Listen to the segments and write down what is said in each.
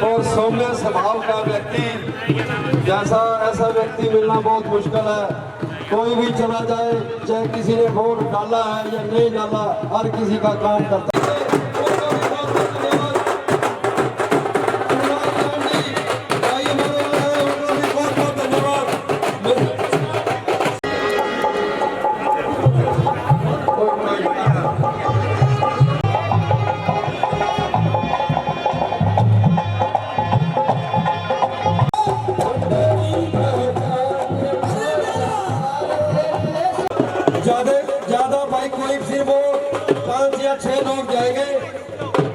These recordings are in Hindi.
और सौम्य स्वभाव का व्यक्ति, जैसा ऐसा व्यक्ति मिलना बहुत मुश्किल है। कोई भी चला जाए, चाहे किसी ने वोट डाला है या नहीं डाला, हर किसी का काम करता है। ज्यादा भाई कोई सिर्फ वो 5 या 6 लोग जाएंगे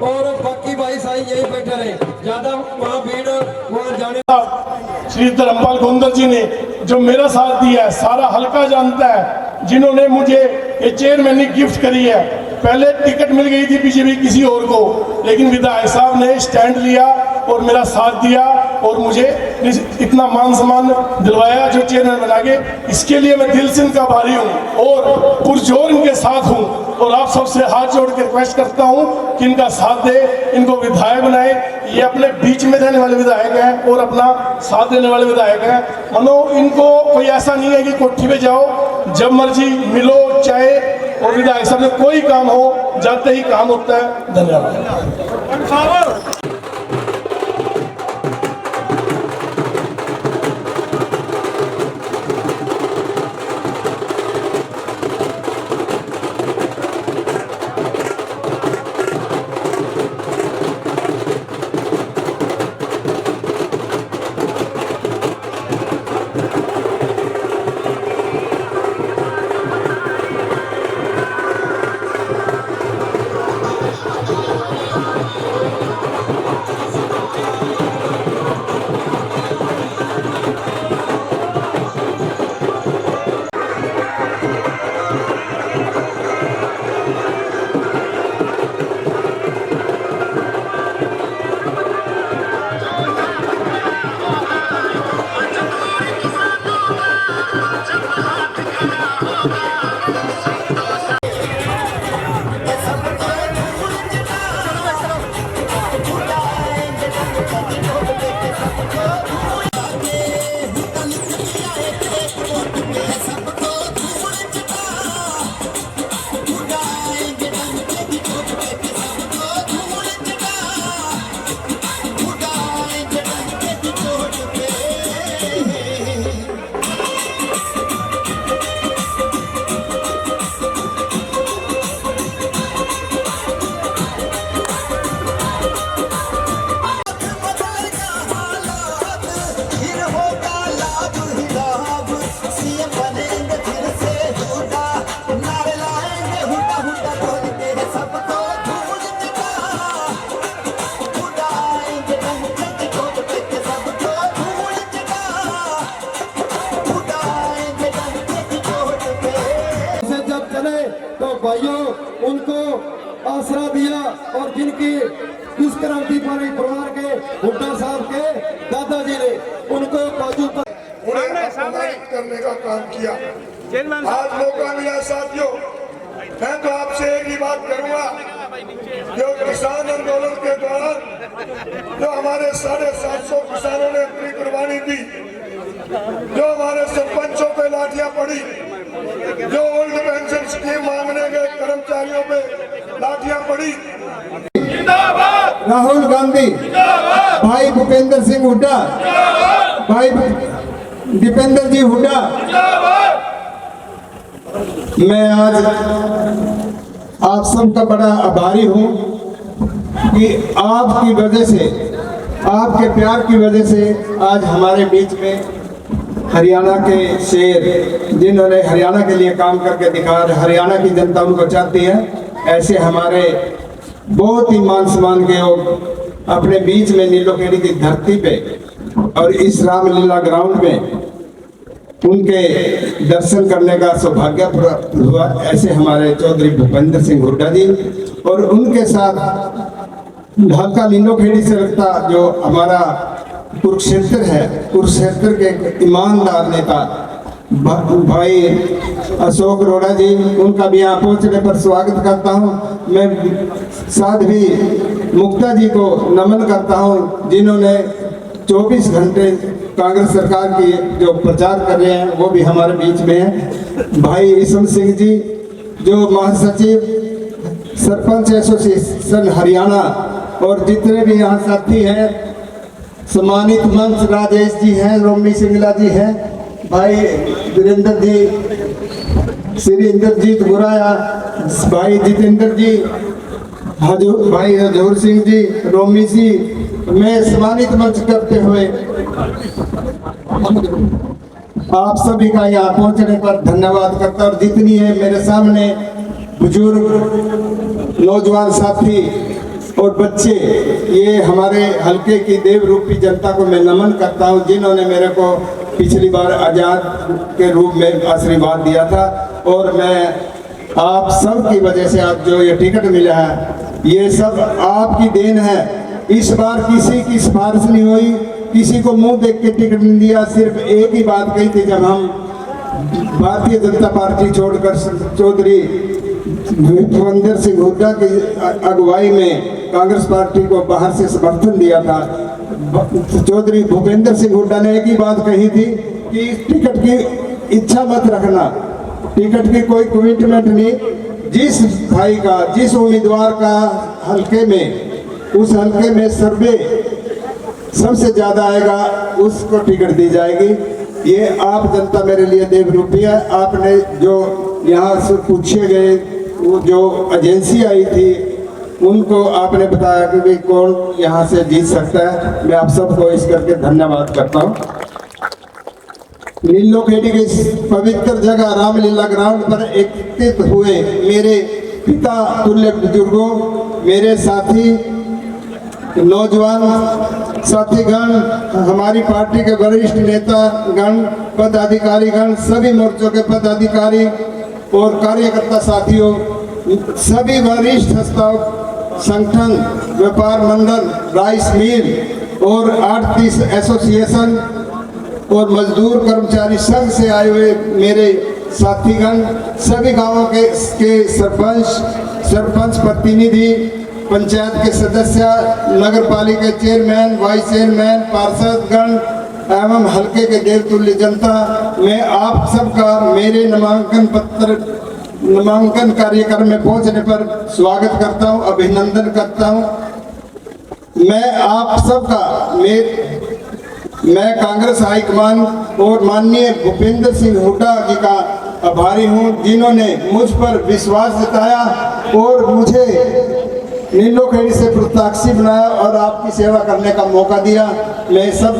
और बाकी भाई साई यही बैठे रहे, ज्यादा वहाँ भीड़ वहाँ जाने। श्री धर्मपाल गोंदल जी ने जो मेरा साथ दिया है, सारा हल्का जानता है, जिन्होंने मुझे ये चेयरमैनी गिफ्ट करी है। पहले टिकट मिल गई थी बीजेपी किसी और को, लेकिन विधायक साहब ने स्टैंड लिया और मेरा साथ दिया और मुझे इतना मान सम्मान दिलवाया जो चेयरमैन बना के। इसके लिए मैं दिल से इनका आभारी हूँ और पुरजोर इनके साथ हूँ। और आप सबसे हाथ जोड़ के रिक्वेस्ट करता हूँ कि इनका साथ दे, इनको विधायक बनाए। ये अपने बीच में रहने वाले विधायक हैं और अपना साथ देने वाले विधायक हैं। मनो इनको कोई ऐसा नहीं है कि कोठी पे जाओ जब मर्जी मिलो चाहे, और विधायक साहब से कोई काम हो जाते ही काम होता है। धन्यवाद। तो भाइयों उनको आसरा दिया और जिनकी इस क्रांति पारी परिवार के हुड्डा साहब के दादाजी ने उनको बाजू पर करने का काम किया। आज मौका मिला साथियों, मैं तो आपसे एक ही बात करूंगा, जो किसान आंदोलन के दौरान जो हमारे 750 किसानों ने अपनी कुर्बानी दी, जो हमारे सरपंचों पे लाठियां पड़ी, जो ओल्ड पेंशन स्कीम मांगने गए कर्मचारियों पे लाठियां पड़ी, राहुल गांधी, भाई भूपेंद्र सिंह हुड्डा, भाई दीपेंद्र जी हुड्डा, मैं आज आप सबका बड़ा आभारी हूँ कि आपकी वजह से, आपके प्यार की वजह से आज हमारे बीच में हरियाणा के शेर, जिन्होंने हरियाणा के लिए काम करके दिखा, हरियाणा की जनता उनको चाहती है, ऐसे हमारे बहुत ही मान सम्मान के लोग अपने बीच में नीलोखेड़ी की धरती पे और इस रामलीला ग्राउंड में उनके दर्शन करने का सौभाग्य प्राप्त हुआ। ऐसे हमारे चौधरी भूपेंद्र सिंह हुड्डा जी और उनके साथ हल्का नीलोखेड़ी से लगता जो हमारा कुरुक्षेत्र है, कुरुक्षेत्र के ईमानदार नेता भाई अशोक रोड़ा जी, उनका भी यहाँ पहुँचने पर स्वागत करता हूँ। मैं साथ भी मुक्ता जी को नमन करता हूँ, जिन्होंने 24 घंटे कांग्रेस सरकार की जो प्रचार कर रहे हैं वो भी हमारे बीच में है। भाई ईश्वर सिंह जी जो महासचिव सरपंच एसोसिएशन हरियाणा, और जितने भी यहाँ साथी हैं, सम्मानित मंच राजेश जी हैं, रोमी सिंगला जी हैं, भाई वीरेंद्र जी, श्री इंद्रजीत बुराया, भाई जितेंद्र जी, भाई हजूर सिंह जी, रोमी जी, मैं सम्मानित मंच करते हुए आप सभी का यहाँ पहुँचने पर धन्यवाद करता हूँ। और जितनी है मेरे सामने बुजुर्ग, नौजवान साथी और बच्चे, ये हमारे हल्के की देव रूपी जनता को मैं नमन करता हूँ, जिन्होंने मेरे को पिछली बार आज़ाद के रूप में आशीर्वाद दिया था। और मैं आप सब की वजह से आज जो ये टिकट मिला है, ये सब आपकी देन है। इस बार किसी की सिफारिश नहीं हुई, किसी को मुंह देख के टिकट नहीं दिया। सिर्फ एक ही बात कही थी, जब हम भारतीय जनता पार्टी छोड़कर चौधरी भूपेंद्र सिंह हुड्डा की अगुवाई में कांग्रेस पार्टी को बाहर से समर्थन दिया था, चौधरी भूपेंद्र सिंह हुड्डा ने एक ही बात कही थी कि टिकट की इच्छा मत रखना, टिकट की कोई कमिटमेंट नहीं, जिस भाई का, जिस उम्मीदवार का हल्के में, उस हल्के में सर्वे सबसे ज़्यादा आएगा उसको टिकट दी जाएगी। ये आप जनता मेरे लिए देव रूपी है। आपने जो यहाँ से पूछे गए, वो जो एजेंसी आई थी, उनको आपने बताया कि भाई कौन यहाँ से जीत सकता है। मैं आप सबको इस करके धन्यवाद करता हूँ। नीलोखेड़ी की पवित्र जगह रामलीला ग्राउंड पर एकत्रित हुए मेरे पिता तुल्य बुजुर्गों, मेरे साथी नौजवान साथीगण, हमारी पार्टी के वरिष्ठ नेता गण, पदाधिकारी गण, सभी मोर्चों के पदाधिकारी और कार्यकर्ता साथियों, सभी वरिष्ठ संगठन, व्यापार मंडल, राइस मिल और आढ़ती एसोसिएशन और मजदूर कर्मचारी संघ से आए हुए मेरे साथीगण, सभी गांवों के सरपंच प्रतिनिधि, पंचायत के सदस्य, नगर पालिका चेयरमैन, वाइस चेयरमैन, पार्षदगण एवं हल्के के देवतुल्य जनता, मैं आप सबका मेरे नामांकन कार्यक्रम में पहुंचने पर स्वागत करता हूं, अभिनंदन करता हूं। मैं आप सबका मैं कांग्रेस हाईकमान और माननीय भूपेंद्र सिंह हुड्डा जी का आभारी हूं, जिन्होंने मुझ पर विश्वास जताया और मुझे नीलोखेड़ी से प्रत्याशी बनाया और आपकी सेवा करने का मौका दिया। मैं सब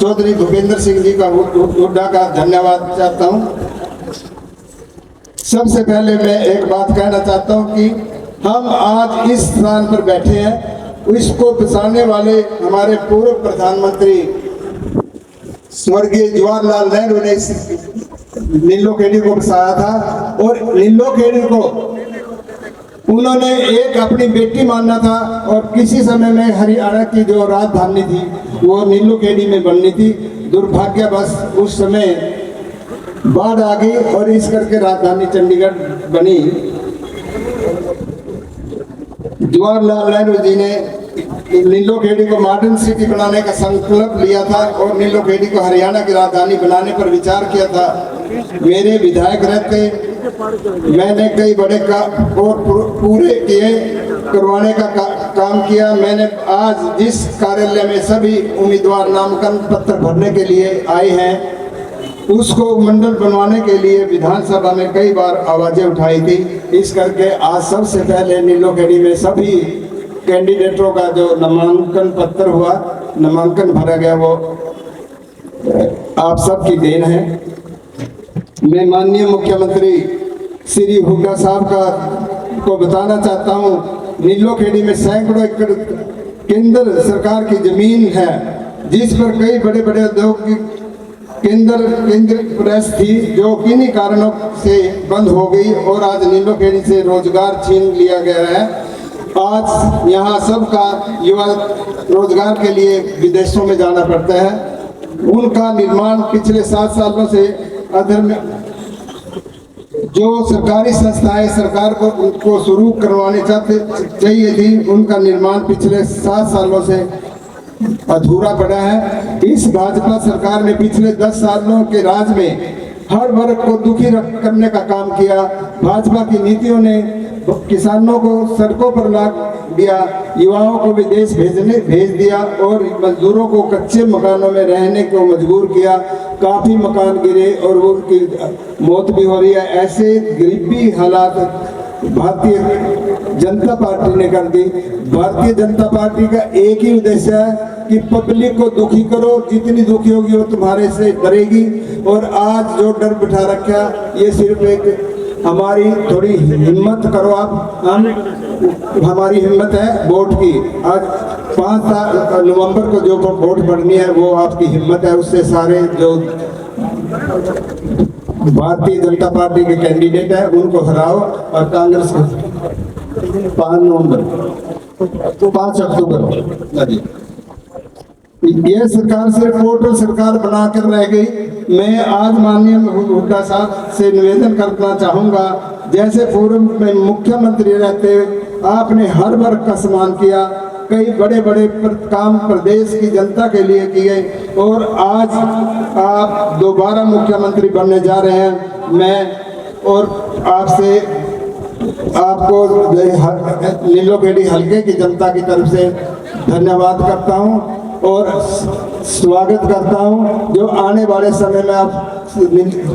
चौधरी भूपेंद्र सिंह जी का हुड्डा का धन्यवाद चाहता हूं। सबसे पहले मैं एक बात कहना चाहता हूं कि हम आज इस स्थान पर बैठे हैं, इसको बचाने वाले हमारे पूर्व प्रधानमंत्री स्वर्गीय जवाहरलाल नेहरू ने नीलोखेड़ी को बसाया था, और नीलोखेड़ी को उन्होंने एक अपनी बेटी मानना था, और किसी समय में हरियाणा की जो राजधानी थी वो नीलोखेड़ी में बननी थी। दुर्भाग्यवश उस समय बाढ़ आ गई और इस करके राजधानी चंडीगढ़ बनी। जवाहरलाल नेहरू जी ने नीलोखेड़ी को मॉडर्न सिटी बनाने का संकल्प लिया था और नीलोखेड़ी को हरियाणा की राजधानी बनाने पर विचार किया था। मेरे विधायक रहते मैंने कई बड़े और पूरे किए करवाने का काम किया। मैंने आज जिस कार्यालय में सभी उम्मीदवार नामांकन पत्र भरने के लिए आए हैं, उसको मंडल बनवाने के लिए विधानसभा में कई बार आवाजें उठाई थी। इस करके आज सबसे पहले नीलोखेड़ी में सभी कैंडिडेटों का जो नामांकन पत्र हुआ, नामांकन भरा गया, वो आप सबकी देन है। मैं माननीय मुख्यमंत्री श्री हुड्डा साहब को बताना चाहता हूँ, नीलोखेड़ी में सैकड़ों एकड़ केंद्र सरकार की जमीन है, जिस पर कई बड़े बड़े औद्योगिक केंद्र प्रेस थी, जो किन्हीं कारणों से बंद हो गई और आज नीलोखेड़ी से रोजगार छीन लिया गया है। आज यहाँ सबका युवा रोजगार के लिए विदेशों में जाना पड़ता है। उनका निर्माण पिछले 7 सालों से अदर में जो सरकारी संस्थाएं सरकार को उनको शुरू करवानी चाहिए थी, उनका निर्माण पिछले 7 सालों से अधूरा पड़ा है। इस भाजपा सरकार ने पिछले 10 सालों के राज में हर वर्ग को दुखी करने का काम किया। भाजपा की नीतियों ने किसानों को सड़कों पर ला दिया, युवाओं को विदेश भेज दिया और मजदूरों को कच्चे मकानों में रहने को मजबूर किया। काफ़ी मकान गिरे और उनकी मौत भी हो रही है। ऐसे गरीबी हालात भारतीय जनता पार्टी ने कर दी। भारतीय जनता पार्टी का एक ही उद्देश्य है कि पब्लिक को दुखी करो, जितनी दुखी होगी वो तुम्हारे से डरेगी। और आज जो डर बिठा रखा, ये सिर्फ एक हमारी थोड़ी हिम्मत करो आप, हमारी हिम्मत है वोट की। आज 5 नवंबर को जो वोट पड़नी है वो आपकी हिम्मत है। उससे सारे जो भारतीय जनता पार्टी के कैंडिडेट है उनको हराओ और कांग्रेस को 5 अक्टूबर जी। यह सरकार सिर्फ वोटर सरकार बनाकर रह गई। मैं आज माननीय हुड्डा साहब से निवेदन करना चाहूँगा, जैसे पूर्व में मुख्यमंत्री रहते आपने हर वर्ग का सम्मान किया, कई बड़े बड़े काम प्रदेश की जनता के लिए किए और आज आप दोबारा मुख्यमंत्री बनने जा रहे हैं। मैं और आपसे आपको नीलोखेड़ी हल्के की जनता की तरफ से धन्यवाद करता हूं और स्वागत करता हूं। जो आने वाले समय में आप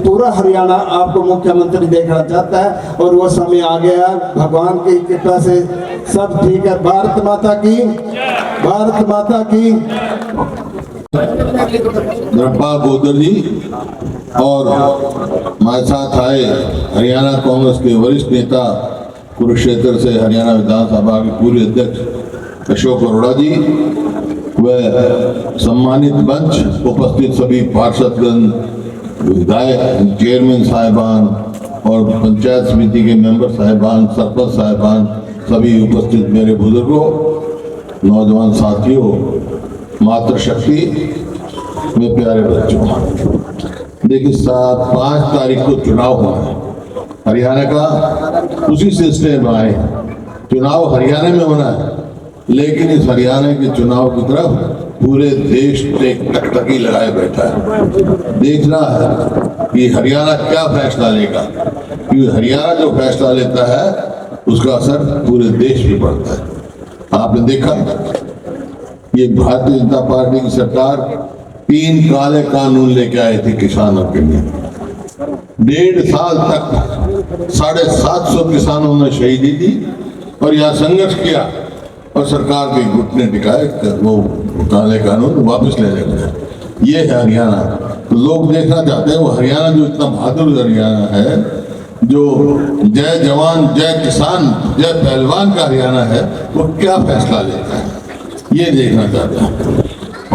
पूरा हरियाणा आपको मुख्यमंत्री देखना चाहता है और वो समय आ गया। भगवान की कृपा से सब ठीक है। भारत माता की, भारत माता की। धर्मपाल गोदर जी और हमारे साथ आए हरियाणा कांग्रेस के वरिष्ठ नेता, कुरुक्षेत्र से हरियाणा विधानसभा के पूर्व अध्यक्ष अशोक अरोड़ा जी, व सम्मानित मंच, उपस्थित सभी पार्षदगण, विधायक, चेयरमैन साहिबान और पंचायत समिति के मेंबर साहिबान, सरपंच साहिबान, सभी उपस्थित मेरे बुजुर्गों, नौजवान साथियों, मातृशक्ति में प्यारे बच्चों। देखिए 5 तारीख को चुनाव हुआ है हरियाणा का। उसी सिलसिले में आए, चुनाव हरियाणा में होना है, लेकिन इस हरियाणा के चुनाव की तरफ पूरे देश एक टकटकी लगाए बैठा है। देखना है कि हरियाणा क्या फैसला लेगा, क्योंकि हरियाणा जो फैसला लेता है उसका असर पूरे देश में पड़ता है। आपने देखा ये भारतीय जनता पार्टी की सरकार 3 काले कानून लेके आई थी किसानों के लिए। 1.5 साल तक 750 किसानों ने शहीदी दी और यहाँ संघर्ष किया और सरकार के घुटने टिकाए, वो काले कानून वापस ले लेंगे। ये है हरियाणा। तो लोग देखना चाहते हैं वो हरियाणा जो इतना बहादुर हरियाणा है, जो जय जवान जय किसान जय पहलवान का हरियाणा है, वो क्या फैसला लेता है, ये देखना चाहते हैं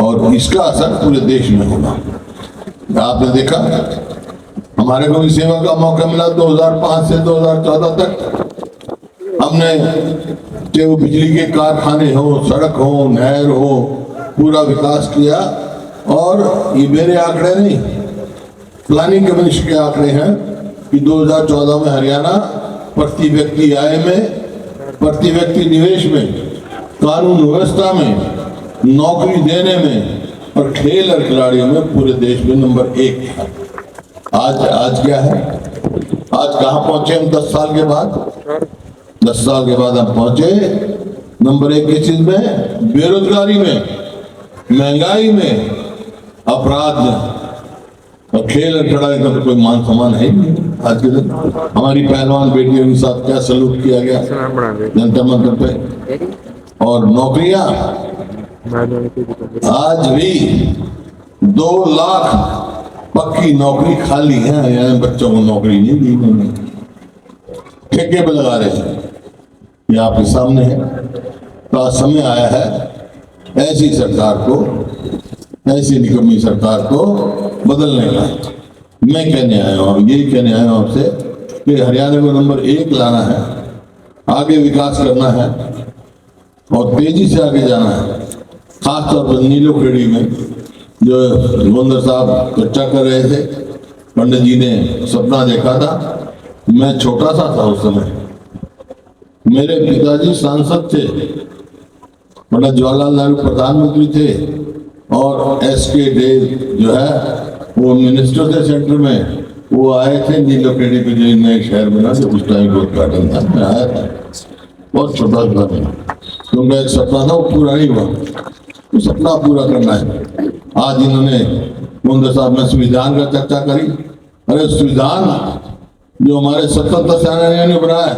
और इसका असर पूरे देश में होगा। आपने देखा हमारे को भी सेवा का मौका मिला 2005 से 2014 तक। हमने चाहे वो बिजली के कारखाने हो, सड़क हो, नहर हो, पूरा विकास किया। और ये मेरे आंकड़े नहीं, प्लानिंग कमीशन के आंकड़े हैं कि 2014 में हरियाणा प्रति व्यक्ति आय में, प्रति व्यक्ति निवेश में, कानून व्यवस्था में, नौकरी देने में और खेल और खिलाड़ियों में पूरे देश में नंबर 1 था। आज क्या है? आज कहाँ पहुंचे हम 10 साल के बाद? 10 साल के बाद हम पहुंचे नंबर 1 किस चीज में? बेरोजगारी में, महंगाई में, अपराध में। और खेल और खिलाड़ी का तो कोई मान सम्मान है ही नहीं आज के दिन। हमारी पहलवान बेटियों के साथ क्या सलूक किया गया जनता मंत्र पे। और नौकरियां आज भी 2 लाख पक्की नौकरी खाली है, यानी बच्चों को नौकरी नहीं दी इन्होंने, ठेके पे लगा रहे हैं। ये आपके सामने है। तो समय आया है ऐसी सरकार को, ऐसी निकम्मी सरकार को बदलने का। मैं कहने आया हूँ, यही कहने आया हूँ आपसे कि हरियाणा को नंबर 1 लाना है, आगे विकास करना है और तेजी से आगे जाना है। खासतौर पर नीलोखेड़ी में जो गोंदर साहब चर्चा कर रहे थे, पंडित जी ने सपना देखा था। मैं छोटा सा था उस समय। मेरे पिताजी सांसद थे, पंडित जवाहरलाल नेहरू प्रधानमंत्री थे और एस.के. डे जो है वो मिनिस्टर थे सेंटर में। वो आए थे नीलोखेड़ी पे, जो नए शहर बना था उस टाइम को उद्घाटन था, मैं आया था, बहुत छोटा था। तो उनका एक सपना था, वो पूरा नहीं हुआ, वो सपना पूरा करना है। आज इन्होंने गोंदर साहब ने संविधान का चर्चा करी। अरे संविधान जो हमारे स्वतंत्रता सेनानियों ने बनाया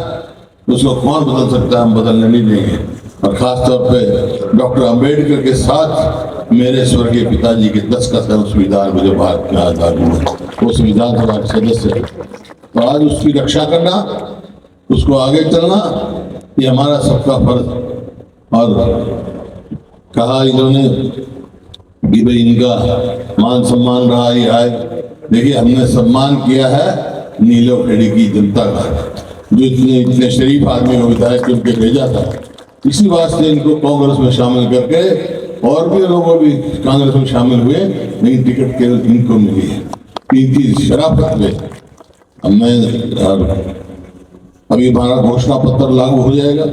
उसको कौन बदल सकता है, हम बदलने नहीं देंगे। और खासतौर पे डॉक्टर अंबेडकर के साथ मेरे स्वर्गीय पिताजी के दस्तखत है उस संविधान में जो भारत में आजादी हुआ, वो संविधान सभा के सदस्य है। तो आज उसकी रक्षा करना, उसको आगे चलना, ये हमारा सबका फर्ज। और कहा इन्होंने कि भाई इनका मान सम्मान रहा ही आए। देखिए हमने सम्मान किया है नीलोखेड़ी की जनता का, जो इतने शरीफ आदमी को विधायक चुन के भेजा था। इसी वास्ते इनको कांग्रेस में शामिल करके और भी लोगों भी कांग्रेस में शामिल हुए, लेकिन टिकट केवल इनको मिली है। इनकी शराफत में अभी हमारा घोषणा पत्र लागू हो जाएगा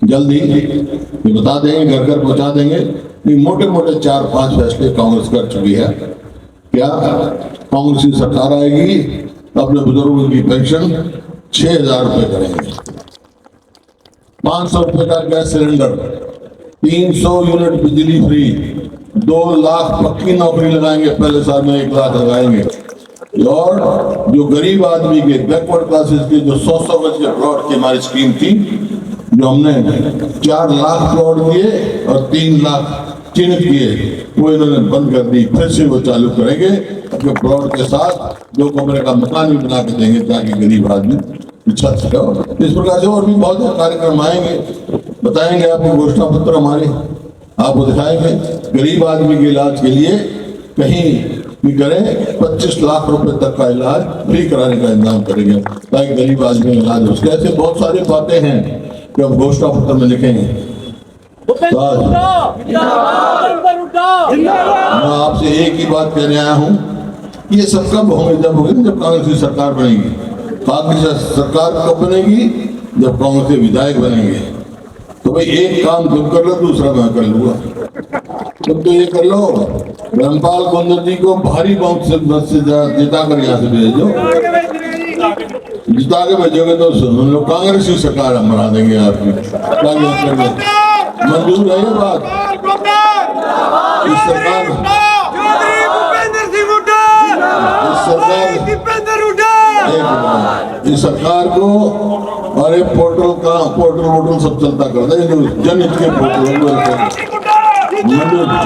जल्दी, ये बता देंगे, घर घर पहुंचा देंगे। मोटे मोटे 4-5 फैसले कांग्रेस कर चुकी है। क्या कांग्रेस की सरकार आएगी अपने बुजुर्गों की पेंशन 6,000 रुपये करेंगे, 500 रुपये का गैस सिलेंडर, 300 यूनिट बिजली फ्री, 2 लाख पक्की नौकरी लगाएंगे, पहले साल में 1 लाख लगाएंगे। और जो गरीब आदमी के बैकवर्ड क्लासेस के जो 100 गज के प्लॉट की हमारी स्कीम थी, जो हमने 4 लाख प्लॉट दिए और 3 लाख चिन्हित किए, वो इन्होंने बंद कर दी। फिर से वो चालू करेंगे अपने प्लॉट के साथ 2 कमरे का मकान भी बना के देंगे ताकि गरीब आदमी छत सके। इस प्रकार से और भी बहुत से कार्यक्रम आएंगे, बताएंगे आपको, घोषणा पत्र हमारे आपको दिखाएंगे। गरीब आदमी के इलाज के लिए कहीं भी करें 25 लाख रुपए तक का इलाज फ्री कराने का इंतजाम करेंगे ताकि गरीब आदमी का इलाज हो सके। ऐसे बहुत सारी बातें हैं कि हम घोषणा पत्र में लिखेंगे। तो आज मैं आपसे एक ही बात कहने आया हूँ, ये सब कब होंगे? जब होगी जब कांग्रेस की सरकार बनेगी। कांग्रेस सरकार कब बनेगी? जब कांग्रेस के विधायक बनेंगे। तो भाई एक काम तुम कर लो, दूसरा मैं कर लूंगा। तुम तो ये कर लो, धर्मपाल गोंदर जी को भारी बहुमत से जिता कर यहाँ से भेजो। जिता के भेजोगे तो हम लोग कांग्रेस की सरकार हम बना देंगे आपकी। मंजूर है ये बात? इस सरकार इस सरकार को अरे पोर्टल सब चलता करता है, जनहित के पोर्टल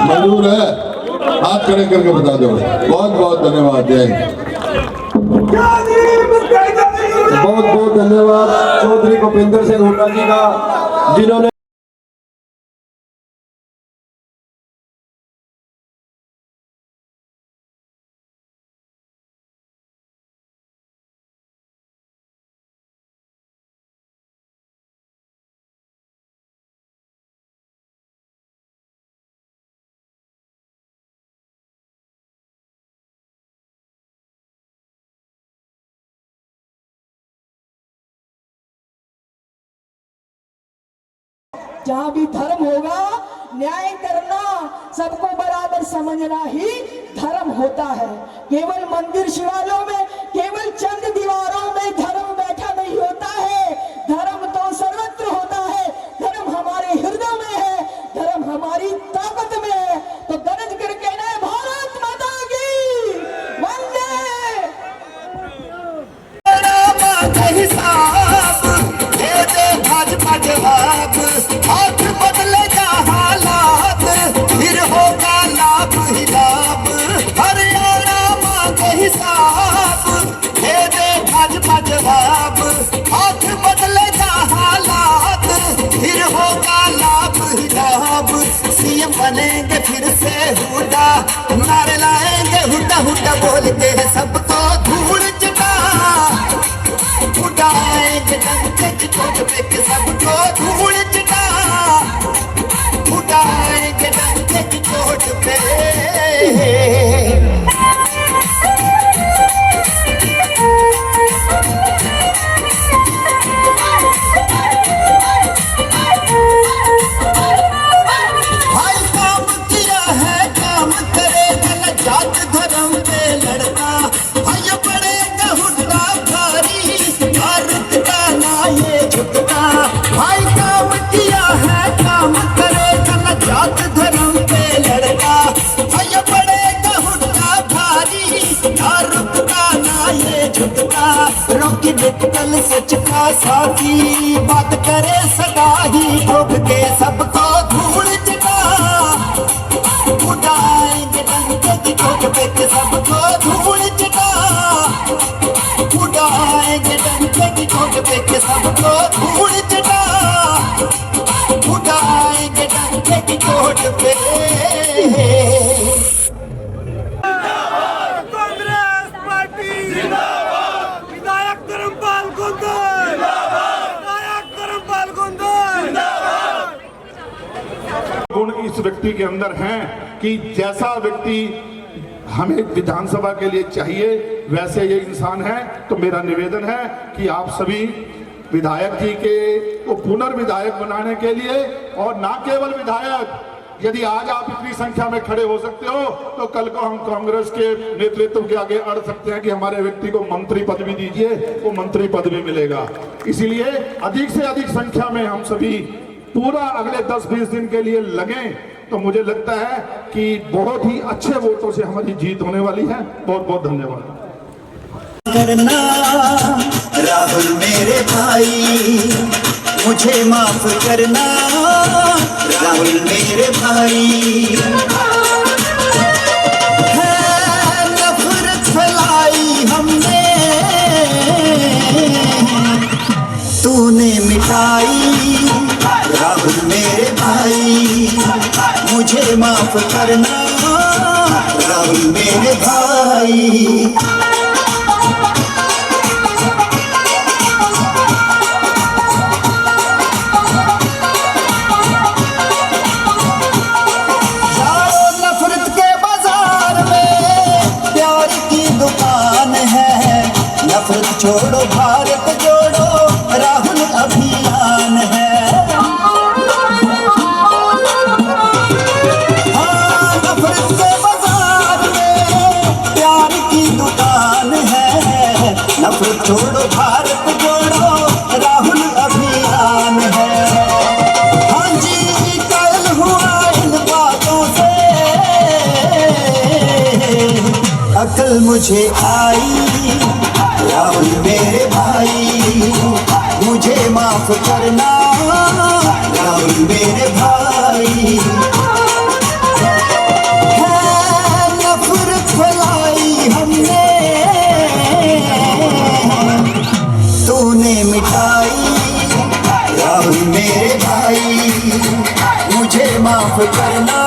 मंजूर है। हाथ खड़े करके बता दो। बहुत बहुत धन्यवाद। जय बहुत बहुत धन्यवाद चौधरी भूपेंद्र सिंह हुड्डा जी का, जिन्होंने जहाँ भी धर्म होगा न्याय करना, सबको बराबर समझना ही धर्म होता है। केवल मंदिर शिवालयों में, केवल चंद दीवारों में धर्म बैठा नहीं होता है। धर्म तो सर्वत्र होता है। धर्म हमारे हृदय में है, धर्म हमारी ताकत में है। तो गरज कर कहना है भारत माता की वंदे। भाजपा जवाब हाथ बदलेगा हालात, फिर होगा लाभ ही लाभ। हरियाणा मांगे हिसाब, दे दे भाजपा जवाब। हाथ बदलेगा हालात, फिर होगा लाभ ही लाभ। सीएम बनेंगे फिर से हुड्डा, नारे लाएंगे हुड्डा हुड्डा बोल के सबको धूल चटा। उड़ाएंगे डंके की चोट पे सबको धूल चटा। उड़ाएंगे डंके की चोट पे। ना रोकी निकल सच का साथी, बात करे सदा ही ठोक के सबको धूल चटा, उड़ाएंगे डंके की ठोक पे के सबको धूल चटा, उड़ाएंगे डंके की ठोक पे के सबको धूल चटा, उड़ाएंगे डंके की ठोक पे। कांग्रेस पार्टी जिंदाबाद, विधायक धर्मपाल कुंदर जिंदाबाद, विधायक धर्मपाल कुंदर जिंदाबाद। गुण इस व्यक्ति के अंदर हैं कि जैसा व्यक्ति हमें विधानसभा के लिए चाहिए वैसे ये इंसान है। तो मेरा निवेदन है कि आप सभी विधायक जी के को पुनर्विधायक बनाने के लिए, और ना केवल विधायक, यदि आज आप इतनी संख्या में खड़े हो सकते हो तो कल को हम कांग्रेस के नेतृत्व के आगे अड़ सकते हैं कि हमारे व्यक्ति को मंत्री पद भी दीजिए, वो मंत्री पद भी मिलेगा। इसीलिए अधिक से अधिक संख्या में हम सभी पूरा अगले 10-20 दिन के लिए लगें, तो मुझे लगता है कि बहुत ही अच्छे वोटों से हमारी जीत होने वाली है। बहुत बहुत धन्यवाद। करना राहुल मेरे भाई, मुझे माफ करना राहुल मेरे भाई। है नफरत फैलाई हमने, तूने मिटाई राहुल मेरे भाई, मुझे माफ करना राहुल मेरे भाई। छोड़ो भारत जोड़ो राहुल अभियान है। हाँ, नफरत के बाजार में प्यार की दुकान है, नफरत छोड़ो भारत जोड़ो राहुल अभियान है। हाँ जी, कायल हुआ इन बातों से, अकल मुझे आई राहुल मेरे भाई, मुझे माफ करना राहुल मेरे भाई। है नफरत फैलाई हमने, तूने मिटाई राहुल मेरे भाई, मुझे माफ करना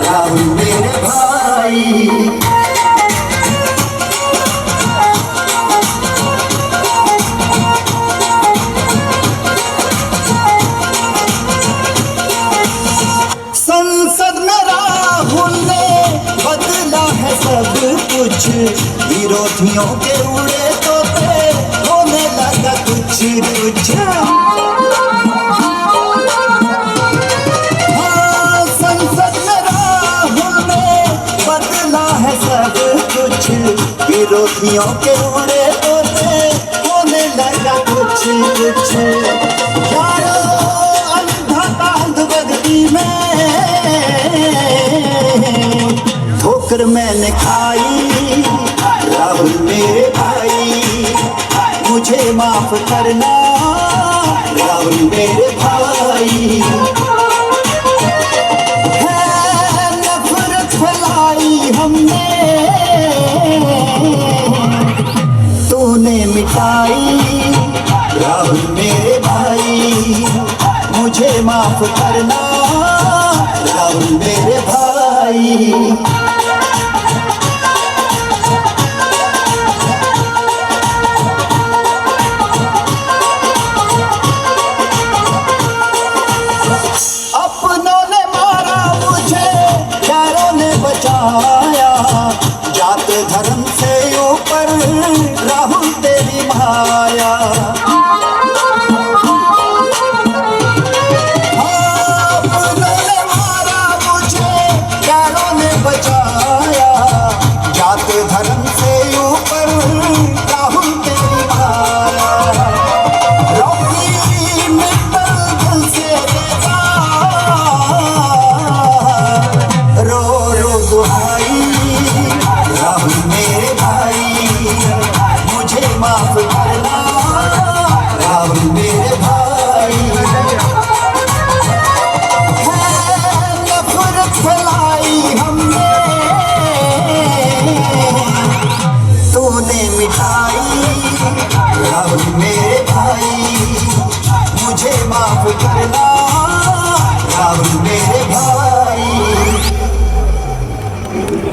राहुल मेरे भाई। सब कुछ विरोधियों के उड़े तोते, होने लगा कुछ कुछ। हाँ, संसद में राहुल ने बदला है सब कुछ, विरोधियों के उड़े तोते, होने लगा कुछ कुछ। यारो अंधा अंधभक्ति में ठोकर मैंने खाई राहुल मेरे भाई, मुझे माफ करना राहुल मेरे भाई। है नफरत फैलाई हमने, तूने मिटाई राहुल मेरे भाई, मुझे माफ करना राहुल मेरे भाई। अपनों ने मारा मुझे, यारों ने बचाया, जात धर्म से ऊपर राहुल तेरी माया। अपनों ने मारा मुझे, यारों ने बचाया, जात धर्म से ऊपर राहुल तेरी माया। रोकी मित्तल दिल से रो रो दुहाई राहुल मेरे भाई, मुझे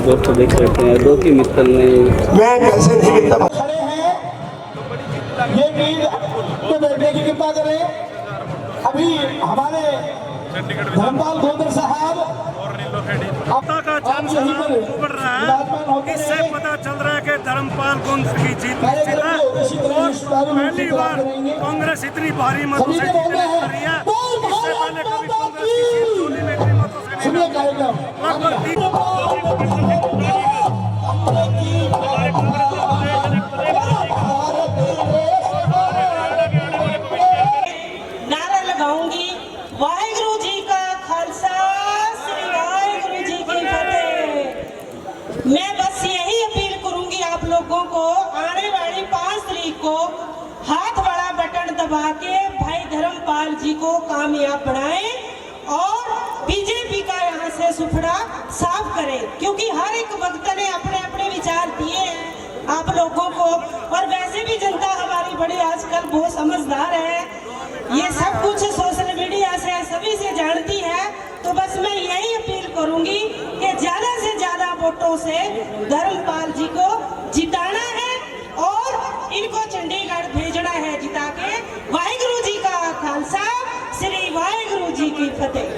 दोस्तों देख सकते हैं दो की मित्तल ने मैं कैसे नहीं मिलता खड़े हैं, ये वीर के बैठने की कृपा करें। अभी हमारे धर्मपाल गोंदर साहब का जन सलाम उमड़ रहा है। इससे पता चल रहा है कि धर्मपाल गोंदर की जीत निश्चित है और पहली बार कांग्रेस इतनी भारी मतों से जीतने जा रही है। इससे पहले कभी कांग्रेस की सीट चोली में इतनी मतों से नहीं सुनिए लड़ी। कार्यक्रम लगभग नारा लगाऊंगी, वाहिगुरु जी का खालसा, श्री वाहिगुरु जी की फतेह। मैं बस यही अपील करूंगी आप लोगों को, आने वाली 5 तारीख को हाथ वाला बटन दबा के भाई धर्मपाल जी को कामयाब बनाएं और बीजेपी का यहाँ से सुफड़ा साफ करें, क्योंकि हर एक वक्त ने अपने अपने विचार दिए हैं आप लोगों को। और वैसे भी जनता हमारी बड़ी आजकल बहुत समझदार है, ये सब कुछ सोशल मीडिया से सभी से जानती है। तो बस मैं यही अपील करूंगी कि ज्यादा से ज्यादा वोटों से धर्मपाल जी को जिताना है और इनको चंडीगढ़ भेजना है जिता के। वाहिगुरु जी का खालसा, श्री वाहिगुरु जी की फतेह।